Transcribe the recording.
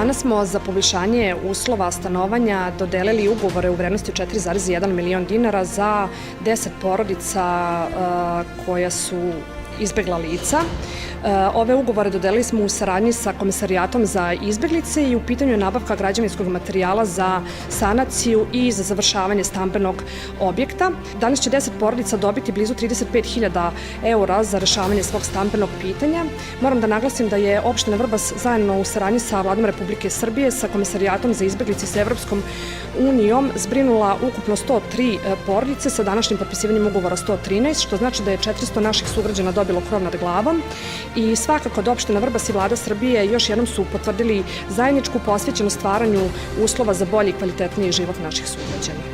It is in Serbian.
Danas smo za poboljšanje uslova stanovanja dodelili ugovore u vrednosti od 4,1 milion dinara za 10 porodica koja su izbegla lica. Ove ugovore dodelili smo u saradnji sa Komisarijatom za izbeglice i u pitanju je nabavka građevinskog materijala za sanaciju i za završavanje stambenog objekta. Danas će 10 porodica dobiti blizu 35.000 eura za rešavanje svog stambenog pitanja. Moram da naglasim da je opština Vrbas zajedno u saradnji sa Vladom Republike Srbije, sa Komisarijatom za izbeglice i sa Evropskom unijom zbrinula ukupno 103 porodice, sa današnjim potpisivanjem ugovora 113, što znači da je 400 naših sugrađana dobilo krov nad glavom. I svakako da opština Vrbas i Vlada Srbije još jednom su potvrdili zajedničku posvećenost stvaranju uslova za bolji i kvalitetniji život naših sugrađana.